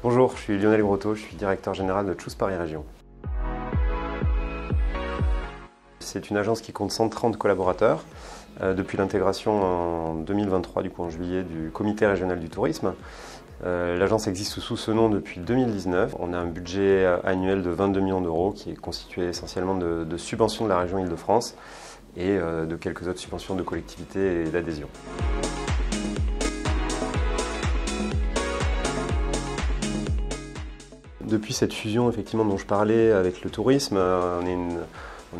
Bonjour, je suis Lionel Grotto, je suis directeur général de Choose Paris Région. C'est une agence qui compte 130 collaborateurs depuis l'intégration en 2023, en juillet, du comité régional du tourisme. L'agence existe sous ce nom depuis 2019. On a un budget annuel de 22 millions d'euros qui est constitué essentiellement de subventions de la région Île-de-France et de quelques autres subventions de collectivités et d'adhésion. Depuis cette fusion effectivement dont je parlais avec le tourisme, on est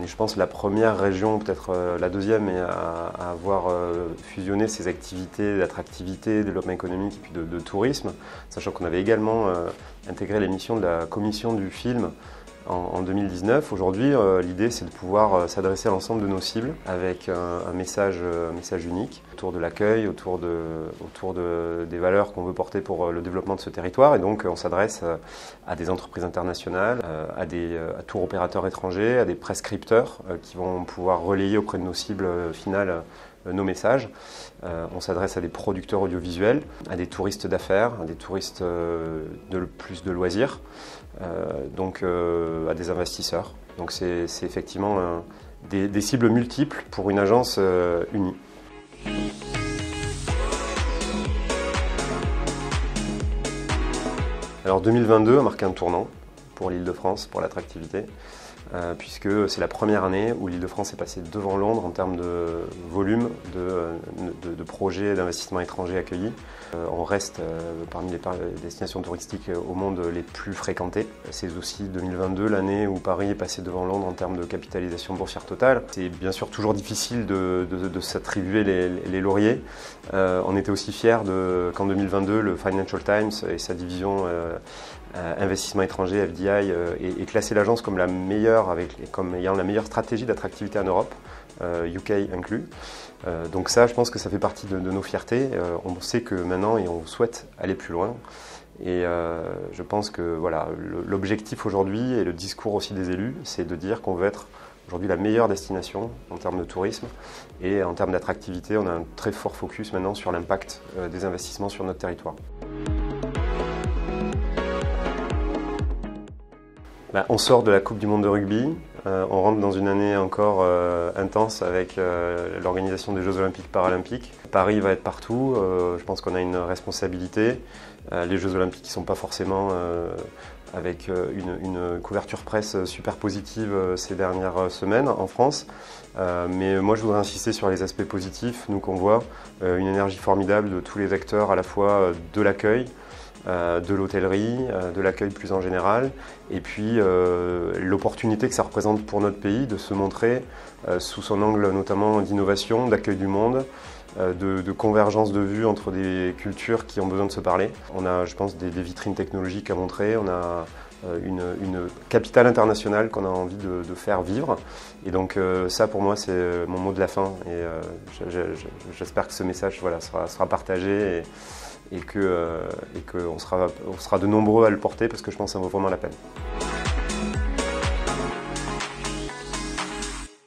je pense la première région, peut-être la deuxième, à avoir fusionné ces activités d'attractivité, de développement économique et puis de tourisme, sachant qu'on avait également intégré les missions de la commission du film en 2019. Aujourd'hui, l'idée c'est de pouvoir s'adresser à l'ensemble de nos cibles avec un message unique autour de l'accueil, autour des valeurs qu'on veut porter pour le développement de ce territoire. Et donc on s'adresse à des entreprises internationales, à des tour opérateurs étrangers, à des prescripteurs qui vont pouvoir relayer auprès de nos cibles finales nos messages. On s'adresse à des producteurs audiovisuels, à des touristes d'affaires, à des touristes plus de loisirs, à des investisseurs. Donc c'est effectivement des cibles multiples pour une agence unie. Alors 2022 a marqué un tournant pour l'Île-de-France, pour l'attractivité, puisque c'est la première année où l'Île-de-France est passée devant Londres en termes de volume de projets d'investissement étrangers accueillis. On reste parmi les destinations touristiques au monde les plus fréquentées. C'est aussi 2022 l'année où Paris est passé devant Londres en termes de capitalisation boursière totale. C'est bien sûr toujours difficile de s'attribuer les lauriers. On était aussi fiers qu'en 2022, le Financial Times et sa division investissement étranger, FDI, ait classé l'agence comme la meilleure, comme ayant la meilleure stratégie d'attractivité en Europe, UK inclus. Donc ça, je pense que ça fait partie de nos fiertés. On sait que maintenant, et on souhaite aller plus loin. Et je pense que voilà, l'objectif aujourd'hui, et le discours aussi des élus, c'est de dire qu'on veut être aujourd'hui la meilleure destination en termes de tourisme. Et en termes d'attractivité, on a un très fort focus maintenant sur l'impact des investissements sur notre territoire. On sort de la Coupe du Monde de rugby, on rentre dans une année encore intense avec l'organisation des Jeux Olympiques Paralympiques. Paris va être partout, je pense qu'on a une responsabilité. Les Jeux Olympiques ne sont pas forcément avec une couverture presse super positive ces dernières semaines en France. Mais moi je voudrais insister sur les aspects positifs, nous qu'on voit une énergie formidable de tous les acteurs, à la fois de l'accueil, de l'hôtellerie, de l'accueil plus en général, et puis l'opportunité que ça représente pour notre pays de se montrer sous son angle notamment d'innovation, d'accueil du monde, de convergence de vues entre des cultures qui ont besoin de se parler. On a, je pense, des vitrines technologiques à montrer, on a une capitale internationale qu'on a envie de faire vivre. Et donc ça, pour moi, c'est mon mot de la fin. Et j'espère que ce message sera partagé et qu'on sera de nombreux à le porter parce que je pense que ça vaut vraiment la peine.